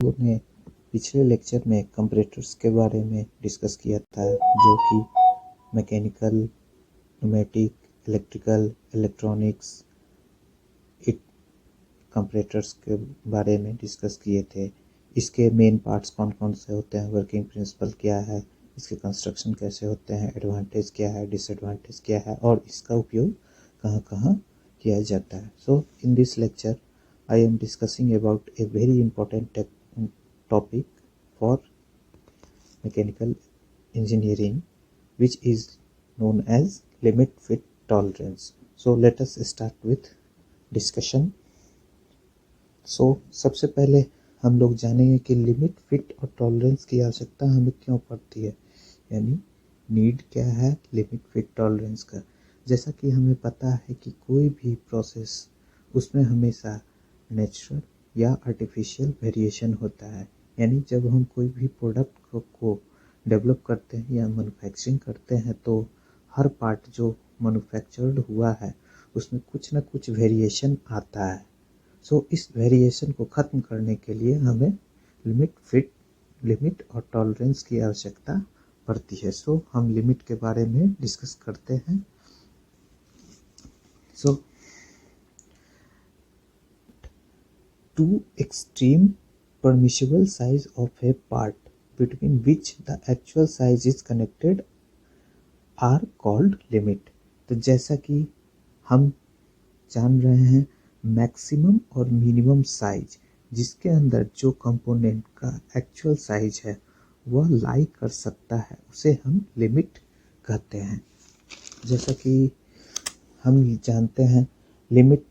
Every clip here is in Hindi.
ने पिछले लेक्चर में कंपैरेटर्स के बारे में डिस्कस किया था, जो कि mechanical, pneumatic, electrical, electronics comparators के बारे में डिस्कस किए थे। इसके मेन पार्ट्स कौन कौन से होते हैं, वर्किंग प्रिंसिपल क्या है, इसके कंस्ट्रक्शन कैसे होते हैं, एडवांटेज क्या है, डिसएडवांटेज क्या है और इसका उपयोग कहाँ कहाँ किया जाता है। So in this lecture I am discussing about a very important topic for mechanical engineering, which is known as limit fit tolerance. So let us start with discussion. So सबसे पहले हम लोग जानेंगे कि लिमिट फिट और टॉलरेंस की आवश्यकता हमें क्यों पड़ती है, यानी नीड क्या है लिमिट फिट टॉलरेंस का। जैसा कि हमें पता है कि कोई भी प्रोसेस उसमें हमेशा नेचुरल या आर्टिफिशियल वेरिएशन होता है, यानी जब हम कोई भी प्रोडक्ट को डेवलप करते हैं या मैन्युफैक्चरिंग करते हैं तो हर पार्ट जो मैन्युफैक्चर्ड हुआ है उसमें कुछ ना कुछ वेरिएशन आता है। सो इस वेरिएशन को ख़त्म करने के लिए हमें लिमिट और टॉलरेंस की आवश्यकता पड़ती है। सो हम लिमिट के बारे में डिस्कस करते हैं। सो two extreme permissible size of a part between which the actual size is connected are called limit। तो जैसा कि हम जान रहे हैं मैक्सिमम और मिनिमम साइज जिसके अंदर जो कंपोनेंट का एक्चुअल साइज है वह लाई कर सकता है उसे हम लिमिट कहते हैं। जैसा कि हम जानते हैं लिमिट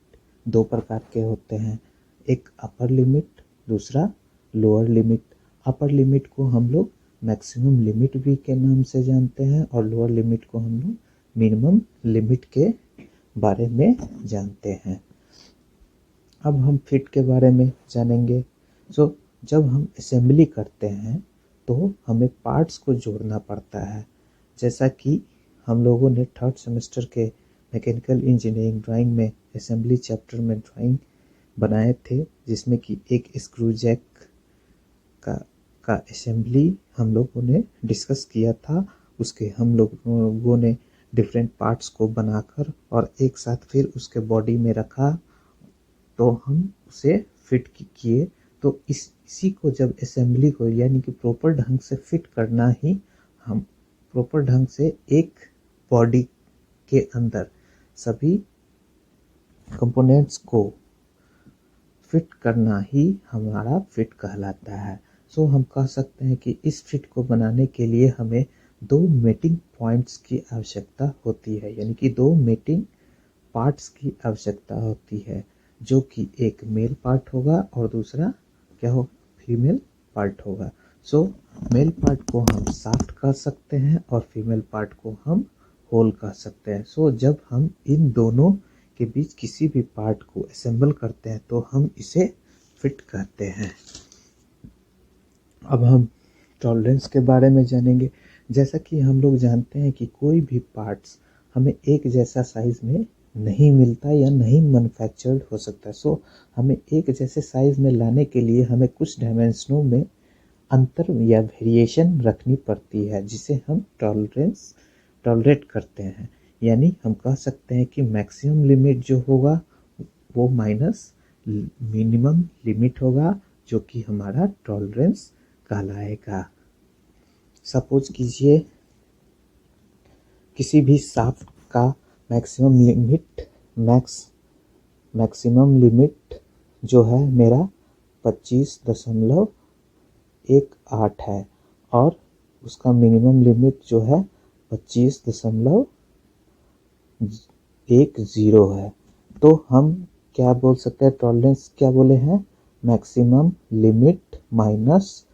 दो प्रकार के होते हैं, एक अपर लिमिट, दूसरा लोअर लिमिट। अपर लिमिट को हम लोग मैक्सिमम लिमिट भी के नाम से जानते हैं और लोअर लिमिट को हम लोग मिनिमम लिमिट के बारे में जानते हैं। अब हम फिट के बारे में जानेंगे। सो जब हम असेंबली करते हैं तो हमें पार्ट्स को जोड़ना पड़ता है। जैसा कि हम लोगों ने थर्ड सेमेस्टर के मैकेनिकल इंजीनियरिंग ड्राइंग में असेंबली चैप्टर में ड्राइंग बनाए थे, जिसमें कि एक स्क्रू जैक का असेंबली हम लोगों ने डिस्कस किया था। उसके हम लोगों ने डिफरेंट पार्ट्स को बनाकर और एक साथ फिर उसके बॉडी में रखा तो हम उसे फिट किए। तो इसी को जब असेंबली को यानी कि प्रॉपर ढंग से फिट करना ही, हम प्रॉपर ढंग से एक बॉडी के अंदर सभी कंपोनेंट्स को फिट करना ही हमारा फिट कहलाता है। सो हम कह सकते हैं कि इस फिट को बनाने के लिए हमें दो मेटिंग पॉइंट्स की आवश्यकता होती है, यानी कि दो मेटिंग पार्ट्स की आवश्यकता होती है, जो कि एक मेल पार्ट होगा और दूसरा क्या होगा, फीमेल पार्ट होगा। सो मेल पार्ट को हम शाफ्ट कह सकते हैं और फीमेल पार्ट को हम होल कह सकते हैं। सो जब हम इन दोनों के बीच किसी भी पार्ट को असेंबल करते हैं तो हम इसे फिट कहते हैं। अब हम टॉलरेंस के बारे में जानेंगे। जैसा कि हम लोग जानते हैं कि कोई भी पार्ट्स हमें एक जैसा साइज में नहीं मिलता या नहीं मैन्युफैक्चर्ड हो सकता। सो हमें एक जैसे साइज में लाने के लिए हमें कुछ डायमेंशनों में अंतर या वेरिएशन रखनी पड़ती है, जिसे हम टॉलरेट करते हैं। यानी हम कह सकते हैं कि मैक्सिमम लिमिट जो होगा वो माइनस मिनिमम लिमिट होगा, जो कि हमारा टॉलरेंस कहलाएगा। सपोज कीजिए किसी भी शाफ्ट का मैक्सिमम लिमिट जो है मेरा 25.18 है और उसका मिनिमम लिमिट जो है 25.10 है। तो हम क्या बोल सकते हैं, टॉलरेंस क्या बोले हैं, maximum limit minus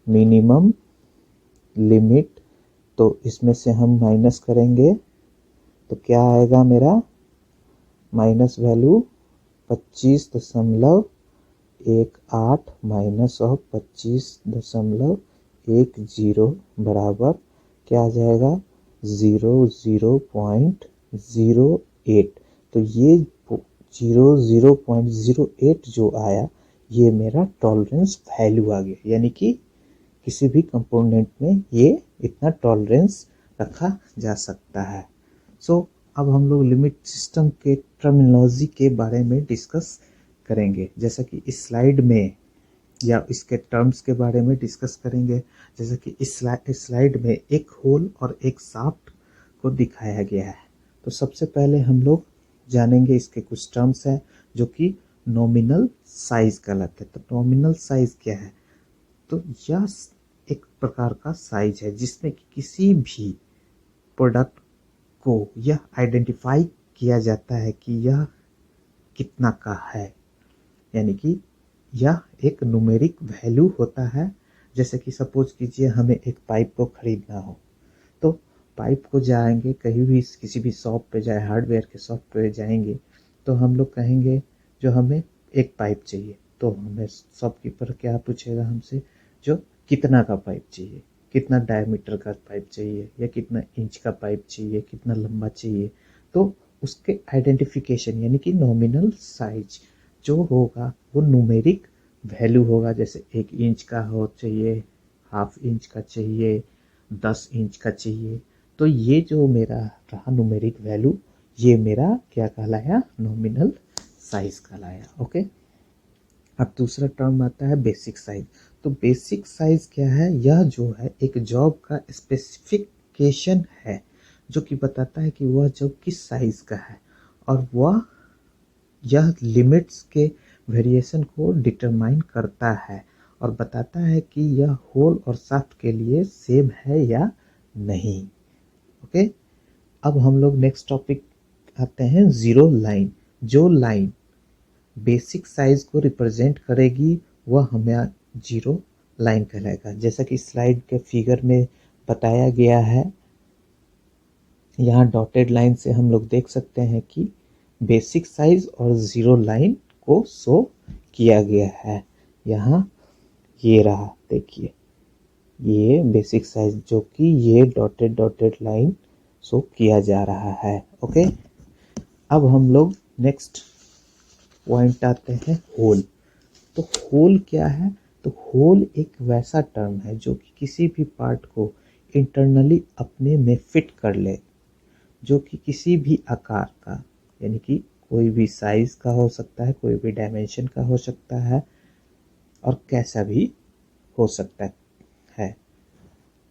minimum limit. तो इसमें से हम माइनस करेंगे तो क्या आएगा मेरा, माइनस वैल्यू 25.18 माइनस ऑफ 25.10 बराबर क्या आ जाएगा, 0.08। तो ये 0.08 जो आया ये मेरा टॉलरेंस वैल्यू आ गया, यानी कि किसी भी कंपोनेंट में ये इतना टॉलरेंस रखा जा सकता है। सो अब हम लोग लिमिट सिस्टम के टर्मिनोलॉजी के बारे में डिस्कस करेंगे, जैसा कि इस स्लाइड में, या इसके टर्म्स के बारे में डिस्कस करेंगे। जैसा कि इस स्लाइड में एक होल और एक शाफ्ट को दिखाया गया है। तो सबसे पहले हम लोग जानेंगे इसके कुछ टर्म्स हैं जो कि नॉमिनल साइज कहलाते हैं। तो नॉमिनल साइज क्या है? तो यह एक प्रकार का साइज है जिसमें कि किसी भी प्रोडक्ट को यह आइडेंटिफाई किया जाता है कि यह कितना का है, यानी कि यह एक न्यूमेरिक वैल्यू होता है। जैसे कि सपोज कीजिए हमें एक पाइप को खरीदना हो, तो पाइप को जाएंगे कहीं भी, किसी भी शॉप पे जाए, हार्डवेयर के शॉप पे जाएंगे, तो हम लोग कहेंगे जो हमें एक पाइप चाहिए, तो हमें शॉपकीपर क्या पूछेगा हमसे, जो कितना का पाइप चाहिए, कितना डायमीटर का पाइप चाहिए, या कितना इंच का पाइप चाहिए, कितना लंबा चाहिए। तो उसके आइडेंटिफिकेशन यानी कि नॉमिनल साइज जो होगा वो न्यूमेरिक वैल्यू होगा। जैसे 1 इंच का हो चाहिए, हाफ इंच का चाहिए, 10 इंच का चाहिए। तो ये जो मेरा रहा न्यूमेरिक वैल्यू, ये मेरा क्या कहलाया, नॉमिनल साइज कहलाया। ओके, अब दूसरा टर्म आता है बेसिक साइज। तो बेसिक साइज क्या है? यह जो है एक जॉब का स्पेसिफिकेशन है जो कि बताता है कि वह जॉब किस साइज का है, और वह यह लिमिट्स के वेरिएशन को डिटरमाइन करता है और बताता है कि यह होल और शाफ्ट के लिए सेम है या नहीं। ओके, अब हम लोग नेक्स्ट टॉपिक आते हैं, जीरो लाइन। जो लाइन बेसिक साइज को रिप्रेजेंट करेगी वह हमें जीरो लाइन कहलाएगा। जैसा कि स्लाइड के फिगर में बताया गया है, यहाँ डॉटेड लाइन से हम लोग देख सकते हैं कि बेसिक साइज और जीरो लाइन को शो किया गया है। यहाँ ये रहा, देखिए ये बेसिक साइज जो कि ये डॉटेड लाइन शो किया जा रहा है। ओके, अब हम लोग नेक्स्ट पॉइंट आते हैं, होल। तो होल क्या है? तो होल एक वैसा टर्म है जो कि किसी भी पार्ट को इंटरनली अपने में फिट कर ले, जो कि किसी भी आकार का, यानी कि कोई भी साइज का हो सकता है, कोई भी डायमेंशन का हो सकता है, और कैसा भी हो सकता है।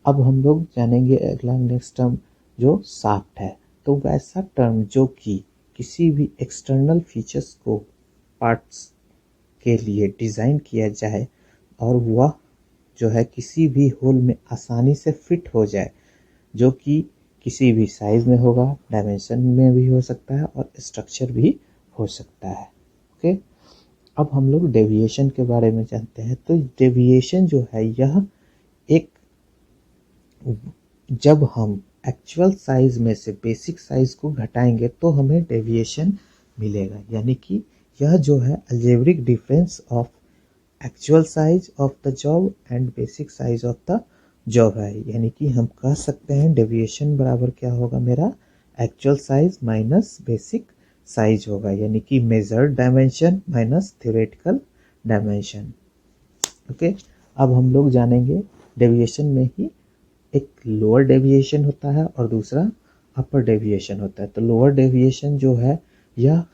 अब हम लोग जानेंगे अगला नेक्स्ट टर्म जो शाफ्ट है। तो वैसा टर्म जो कि किसी भी एक्सटर्नल फीचर्स को पार्ट्स के लिए डिज़ाइन किया जाए और वह जो है किसी भी होल में आसानी से फिट हो जाए, जो कि किसी भी साइज में होगा, डायमेंशन में भी हो सकता है और स्ट्रक्चर भी हो सकता है। ओके, अब हम लोग डेविएशन के बारे में जानते हैं। तो डेविएशन जो है यह एक, जब हम एक्चुअल साइज में से बेसिक साइज को घटाएंगे तो हमें डेविएशन मिलेगा, यानी कि यह जो है algebraic difference of actual size of the job and basic size of the job है। यानी कि हम कह सकते हैं डेविएशन बराबर क्या होगा, मेरा actual size minus basic size होगा, यानी कि measured dimension minus theoretical dimension. Okay, अब हम लोग जानेंगे डेविएशन में ही एक लोअर डेविएशन होता है और दूसरा अपर डेविएशन होता है। तो लोअर डेविएशन जो है यह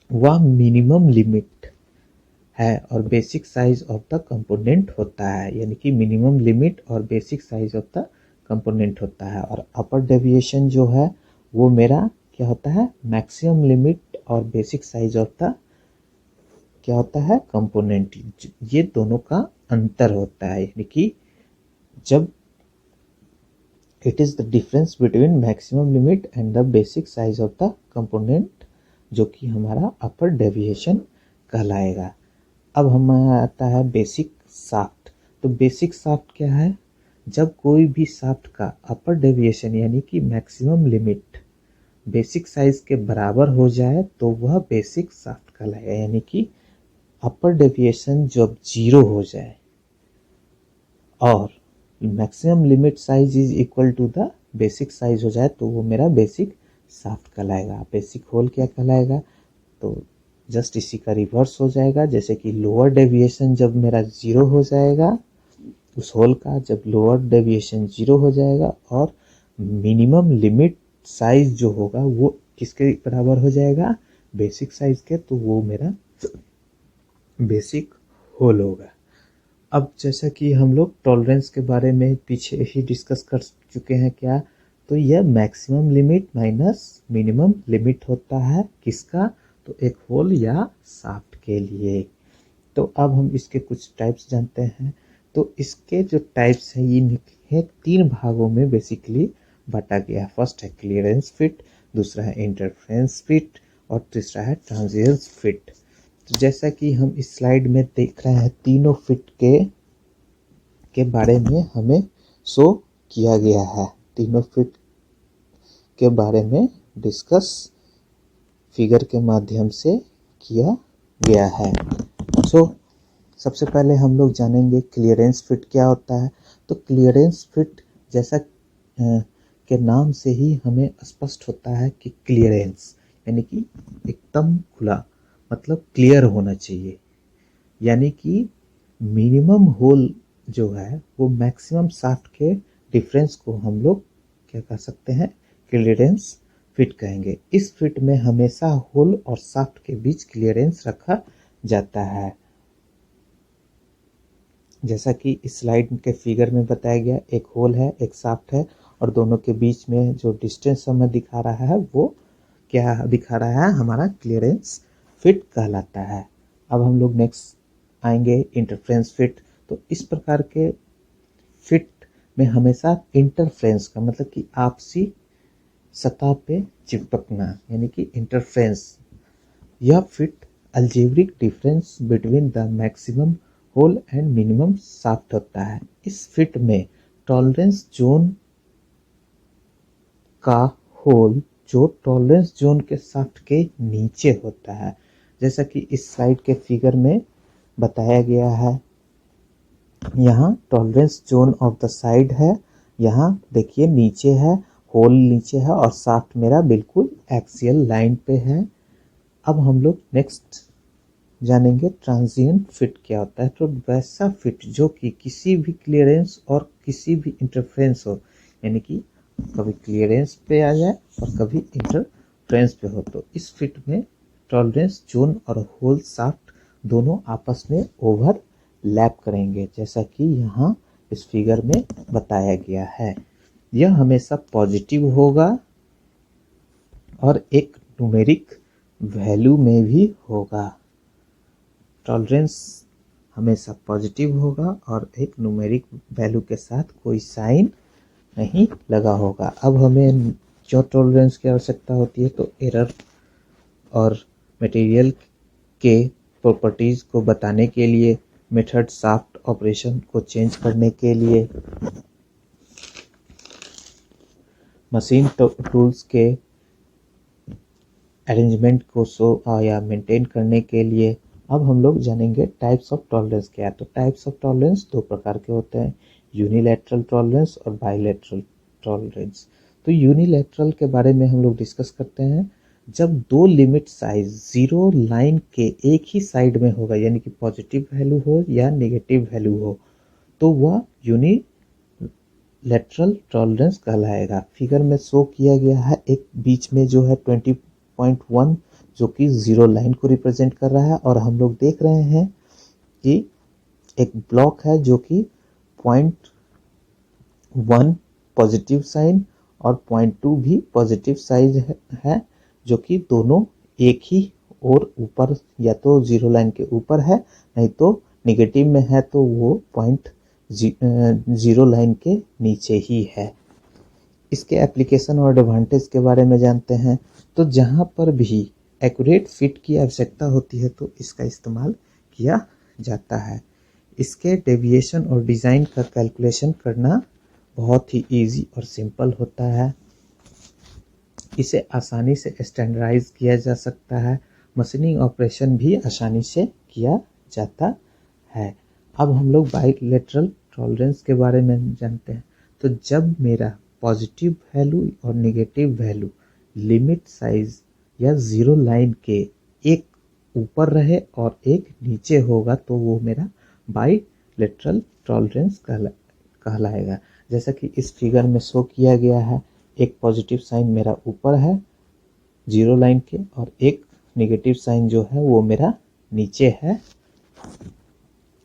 वह मिनिमम लिमिट है और basic size of the component होता है, यानी कि मिनिमम लिमिट और basic size of the component होता है। और अपर डेविएशन जो है वो मेरा क्या होता है, मैक्सिमम लिमिट और बेसिक साइज ऑफ द क्या होता है, कंपोनेंट। ये दोनों का अंतर होता है, यानी कि जब it is the difference between maximum limit and the basic size of the component, जो कि हमारा अपर डेविएशन कहलाएगा। अब हमारा आता है बेसिक शाफ्ट। तो बेसिक शाफ्ट क्या है? जब कोई भी शाफ्ट का अपर डेविएशन यानी कि मैक्सिमम लिमिट बेसिक साइज के बराबर हो जाए तो वह बेसिक शाफ्ट कहलाएगा, यानी कि अपर डेविएशन जब 0 हो जाए और maximum limit size is equal to the basic size हो जाए तो वो मेरा बेसिक शाफ्ट कहलाएगा। बेसिक होल क्या कहलाएगा? तो जस्ट इसी का रिवर्स हो जाएगा। जैसे कि लोअर डेविएशन जब मेरा 0 हो जाएगा उस होल का, जब लोअर डेविएशन 0 हो जाएगा और मिनिमम लिमिट साइज जो होगा वो किसके बराबर हो जाएगा, बेसिक साइज के, तो वो मेरा बेसिक होल होगा। अब जैसा कि हम लोग टॉलरेंस के बारे में पीछे ही डिस्कस कर चुके हैं क्या, तो यह maximum limit minus minimum limit होता है किसका, तो एक होल या शाफ्ट के लिए। तो अब हम इसके कुछ टाइप्स जानते हैं। तो इसके जो टाइप्स हैं ये 3 भागों में बेसिकली बांटा गया है। फर्स्ट है क्लियरेंस फिट, दूसरा है इंटरफेरेंस फिट और तीसरा है ट्रांजिएंट फिट। तो जैसा कि हम इस स्लाइड में देख रहे हैं, तीनों फिट के बारे में हमें शो किया गया है। तीनों फिट के बारे में डिस्कस फिगर के माध्यम से किया गया है। सो सबसे पहले हम लोग जानेंगे क्लियरेंस फिट क्या होता है। तो क्लियरेंस फिट जैसा के नाम से ही हमें स्पष्ट होता है कि क्लियरेंस यानी कि एकदम खुला, मतलब क्लियर होना चाहिए। यानी कि मिनिमम होल जो है वो मैक्सिमम शाफ्ट के डिफरेंस को हम लोग क्या कह सकते हैं, क्लियरेंस फिट कहेंगे। इस फिट में हमेशा होल और शाफ्ट के बीच क्लियरेंस रखा जाता है। जैसा कि इस स्लाइड के फिगर में बताया गया, एक होल है एक शाफ्ट है और दोनों के बीच में जो डिस्टेंस हमें दिखा रहा है वो क्या दिखा रहा है, हमारा क्लियरेंस फिट कहलाता है। अब हम लोग नेक्स्ट आएंगे इंटरफेरेंस फिट। तो इस प्रकार के फिट में हमेशा इंटरफेरेंस का मतलब कि आपसी सतह पे चिपकना यानी कि इंटरफेरेंस, यह fit algebraic difference between the maximum hole and minimum shaft होता है। इस फिट में टॉलरेंस जोन का होल जो टॉलरेंस जोन के शाफ्ट के नीचे होता है। जैसा कि इस साइड के फिगर में बताया गया है, यहाँ tolerance zone of the side है, यहाँ देखिए नीचे है, होल नीचे है और शाफ्ट मेरा बिल्कुल एक्सियल लाइन पे है। अब हम लोग नेक्स्ट जानेंगे ट्रांजिएंट फिट क्या होता है। तो वैसा फिट जो कि किसी भी क्लियरेंस और किसी भी इंटरफेरेंस हो, यानी कि कभी क्लियरेंस पे आ जाए और कभी इंटरफेरेंस पे हो, तो इस फिट में टॉलरेंस जोन और होल शाफ्ट दोनों आपस में ओवरलैप करेंगे, जैसा कि यहाँ इस फिगर में बताया गया है। यह हमेशा पॉजिटिव होगा और एक न्यूमेरिक वैल्यू में भी होगा। टॉलरेंस हमेशा पॉजिटिव होगा और एक न्यूमेरिक वैल्यू के साथ कोई साइन नहीं लगा होगा। अब हमें जो टॉलरेंस की आवश्यकता होती है, तो एरर और मटेरियल के प्रॉपर्टीज को बताने के लिए, मेथड शाफ्ट ऑपरेशन को चेंज करने के लिए, मशीन टूल्स के अरेंजमेंट को शो या मेंटेन करने के लिए। अब हम लोग जानेंगे टाइप्स ऑफ टॉलरेंस क्या है। तो टाइप्स ऑफ टॉलरेंस 2 प्रकार के होते हैं, यूनिलैटरल टॉलरेंस और बाइलैटरल टॉलरेंस। तो यूनिलैटरल के बारे में हम लोग डिस्कस करते हैं जब दो लिमिट साइज जीरो लाइन के एक ही साइड में होगा, यानी कि पॉजिटिव वैल्यू हो या नेगेटिव वैल्यू हो, तो वह यूनिलैटरल टॉलरेंस कहलाएगा। फिगर में शो किया गया है, एक बीच में जो है 20.1 जो कि जीरो लाइन को रिप्रेजेंट कर रहा है, और हम लोग देख रहे हैं कि एक ब्लॉक है जो कि 0.1 पॉजिटिव साइन और 0.2 भी पॉजिटिव साइज है, जो कि दोनों एक ही और ऊपर, या तो जीरो लाइन के ऊपर है, नहीं तो निगेटिव में है तो वो पॉइंट जीरो लाइन के नीचे ही है। इसके एप्लीकेशन और एडवांटेज के बारे में जानते हैं। तो जहां पर भी एक्यूरेट फिट की आवश्यकता होती है तो इसका इस्तेमाल किया जाता है। इसके डेविएशन और डिज़ाइन का कैलकुलेशन करना बहुत ही इजी और सिंपल होता है। इसे आसानी से स्टैंडर्डाइज किया जा सकता है, मशीनिंग ऑपरेशन भी आसानी से किया जाता है। अब हम लोग बाइलेटरल टॉलरेंस के बारे में जानते हैं। तो जब मेरा पॉजिटिव वैल्यू और नेगेटिव वैल्यू लिमिट साइज या जीरो लाइन के एक ऊपर रहे और एक नीचे होगा तो वो मेरा बाईलेटरल टॉलरेंस कहलाएगा। जैसा कि इस फिगर में शो किया गया है, एक पॉजिटिव साइन मेरा ऊपर है जीरो लाइन के और एक नेगेटिव साइन जो है वो मेरा नीचे है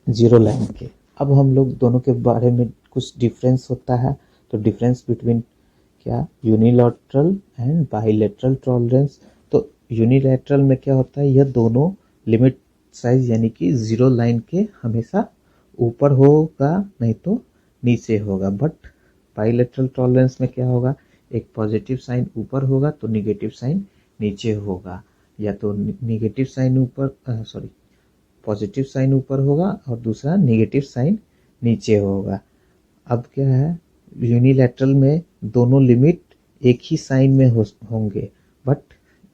जीरो लाइन के। अब हम लोग दोनों के बारे में कुछ डिफरेंस होता है, तो डिफरेंस बिटवीन क्या यूनिलैटरल एंड बाईलेटरल टॉलरेंस। तो यूनिलैटरल में क्या होता है, यह दोनों लिमिट साइज यानी कि जीरो लाइन के हमेशा ऊपर होगा नहीं तो नीचे होगा। बट बाईलेटरल टॉलरेंस में क्या होगा, एक पॉजिटिव साइन ऊपर होगा तो निगेटिव साइन नीचे होगा, या तो निगेटिव साइन ऊपर पॉजिटिव साइन ऊपर होगा और दूसरा नेगेटिव साइन नीचे होगा। अब क्या है, यूनिलैटरल में दोनों लिमिट एक ही साइन में होंगे, बट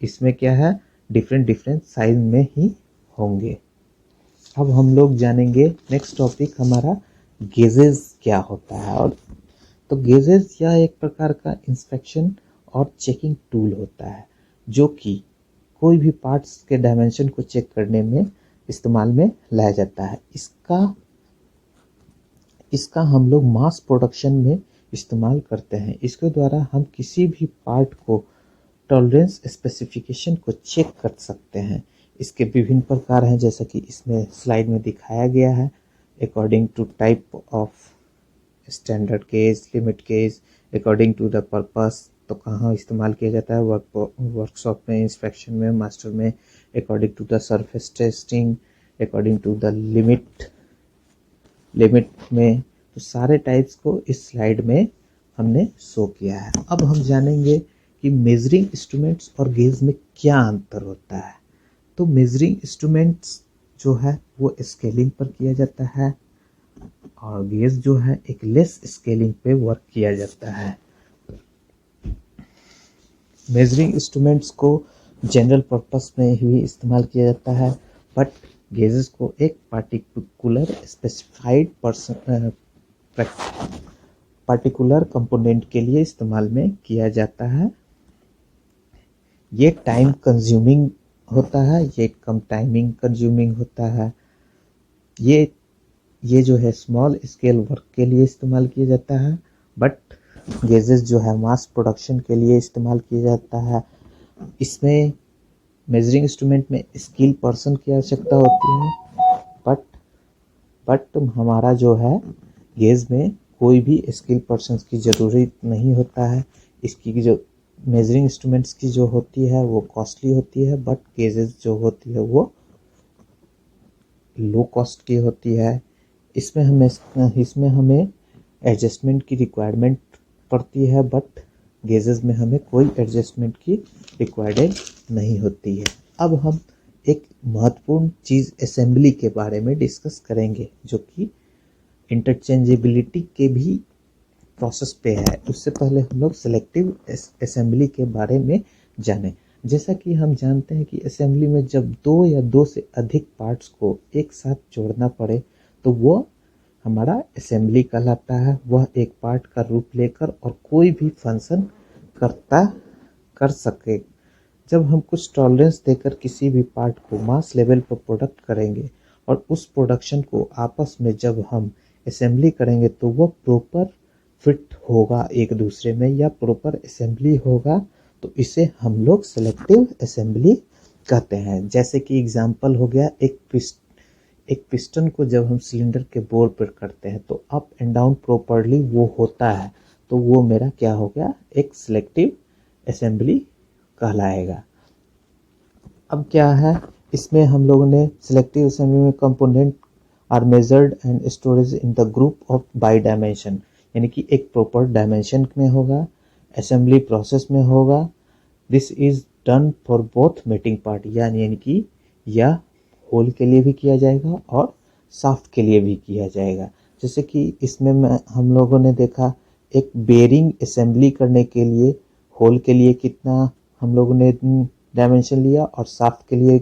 इसमें क्या है, डिफरेंट डिफरेंट साइन में ही होंगे। अब हम लोग जानेंगे नेक्स्ट टॉपिक हमारा गेजेस क्या होता है। और तो गेजेस यह एक प्रकार का इंस्पेक्शन और चेकिंग टूल होता है जो कि कोई भी पार्ट्स के डायमेंशन को चेक करने में इस्तेमाल में लाया जाता है। इसका हम लोग मास प्रोडक्शन में इस्तेमाल करते हैं। इसके द्वारा हम किसी भी पार्ट को टॉलरेंस स्पेसिफिकेशन को चेक कर सकते हैं। इसके विभिन्न प्रकार हैं, जैसा कि इसमें स्लाइड में दिखाया गया है, according to type of standard gauge, limit gauge, according to the purpose. तो कहाँ इस्तेमाल किया जाता है, वर्कशॉप में, इंस्पेक्शन में, मास्टर में, according to the surface testing, according to the limit में। तो सारे टाइप्स को इस स्लाइड में हमने शो किया है। अब हम जानेंगे कि मेजरिंग इंस्ट्रूमेंट्स और गेज में क्या अंतर होता है। तो मेजरिंग इंस्ट्रूमेंट्स जो है वो स्केलिंग पर किया जाता है और गेज जो है एक लेस स्केलिंग पे वर्क किया जाता है। मेजरिंग इंस्ट्रूमेंट्स को जनरल पर्पस में ही इस्तेमाल किया जाता है, बट गेजेस को एक पार्टिकुलर स्पेसिफाइड पार्टिकुलर कंपोनेंट के लिए इस्तेमाल में किया जाता है। ये टाइम कंज्यूमिंग होता है, ये कम टाइमिंग कंज्यूमिंग होता है। ये जो है स्मॉल स्केल वर्क के लिए इस्तेमाल किया जाता है, बट गेजेस जो है मास प्रोडक्शन के लिए इस्तेमाल किया जाता है। इसमें मेजरिंग इंस्ट्रूमेंट में स्किल पर्सन की आवश्यकता होती है, बट हमारा जो है गेज में कोई भी स्किल पर्सन की ज़रूरत नहीं होता है। इसकी जो मेजरिंग इंस्ट्रूमेंट्स की जो होती है वो कॉस्टली होती है, बट गेजेस जो होती है वो लो कॉस्ट की होती है। इसमें हमें एडजस्टमेंट की रिक्वायरमेंट पड़ती है, बट गेजेस में हमें कोई एडजस्टमेंट की रिक्वायरमेंट नहीं होती है। अब हम एक महत्वपूर्ण चीज़ असेंबली के बारे में डिस्कस करेंगे, जो कि इंटरचेंजेबिलिटी के भी प्रोसेस पे है। उससे पहले हम लोग सेलेक्टिव असेंबली के बारे में जानें। जैसा कि हम जानते हैं कि असेंबली में जब दो या दो से अधिक पार्ट्स को एक साथ जोड़ना पड़े तो वो हमारा असेंबली कहलाता है। वह एक पार्ट का रूप लेकर और कोई भी फंक्शन कर सके। जब हम कुछ टॉलरेंस देकर किसी भी पार्ट को मास लेवल पर प्रोडक्ट करेंगे और उस प्रोडक्शन को आपस में जब हम असेंबली करेंगे तो वो प्रॉपर फिट होगा एक दूसरे में या प्रॉपर असेंबली होगा, तो इसे हम लोग सेलेक्टिव असेंबली कहते हैं। जैसे कि एग्जांपल हो गया, एक पिस्टन को जब हम सिलेंडर के बोर पर करते हैं तो अप एंड डाउन प्रॉपरली वो होता है, तो वो मेरा क्या हो गया, एक सिलेक्टिव असेंबली कहलाएगा। अब क्या है, इसमें हम लोगों ने सिलेक्टिव असेंबली में component are measured and storage in the group of by dimension, यानी कि एक प्रॉपर डायमेंशन में होगा, असेंबली प्रोसेस में होगा। This is done for both mating part, यानी कि यह होल के लिए भी किया जाएगा और शाफ्ट के लिए भी किया जाएगा। जैसे कि इसमें हम लोगों ने देखा, एक बेरिंग असेंबली करने के लिए होल के लिए कितना हम लोगों ने डायमेंशन लिया और शाफ्ट के लिए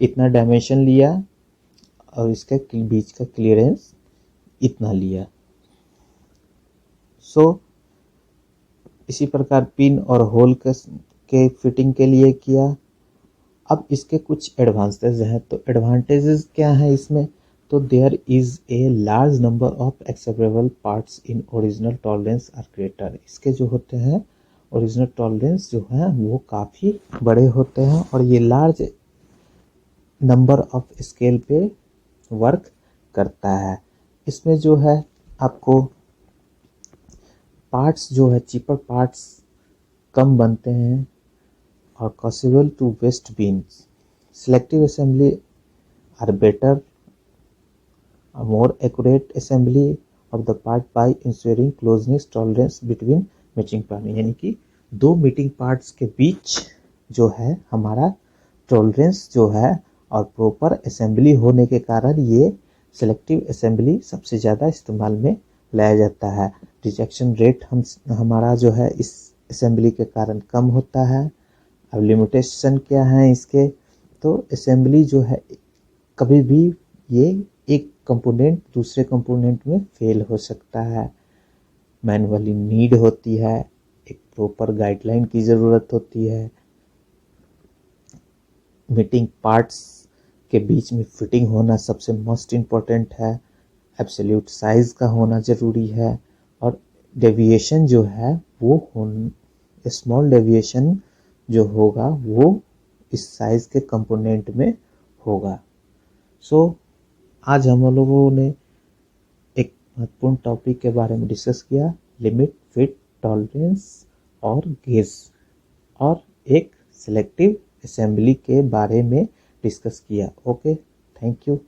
इतना डायमेंशन लिया और इसके बीच का क्लियरेंस इतना लिया। इसी प्रकार पिन और होल के फिटिंग के लिए किया। अब इसके कुछ एडवांटेज हैं, तो एडवांटेजेस क्या हैं इसमें, तो there is a large number of acceptable parts in original tolerance are greater. इसके जो होते हैं ओरिजिनल टॉलरेंस जो है वो काफ़ी बड़े होते हैं और ये लार्ज नंबर ऑफ स्केल पे वर्क करता है। इसमें जो है आपको पार्ट्स जो है चीपर पार्ट्स कम बनते हैं और possible to waste beans. Selective assembly are better, more accurate assembly of the part by ensuring closeness tolerance between meeting part, यानी कि दो मीटिंग पार्ट्स के बीच जो है हमारा टॉलरेंस जो है और प्रॉपर असेंबली होने के कारण ये सिलेक्टिव असेंबली सबसे ज़्यादा इस्तेमाल में लाया जाता है। रिजेक्शन रेट हमारा जो है इस असेंबली के कारण कम होता है। अब लिमिटेशन क्या है इसके, तो असेंबली जो है कभी भी ये एक कंपोनेंट दूसरे कंपोनेंट में फेल हो सकता है। मैनुअली नीड होती है, एक प्रॉपर गाइडलाइन की ज़रूरत होती है। मीटिंग पार्ट्स के बीच में फिटिंग होना सबसे मोस्ट इम्पोर्टेंट है। एब्सोल्यूट साइज का होना ज़रूरी है और डेविएशन जो है वो स्मॉल डेविएशन जो होगा वो इस साइज के कंपोनेंट में होगा। आज हम लोगों ने एक महत्वपूर्ण टॉपिक के बारे में डिस्कस किया, लिमिट, फिट, टॉलरेंस और गेज, और एक सिलेक्टिव असेंबली के बारे में डिस्कस किया। Okay, thank you.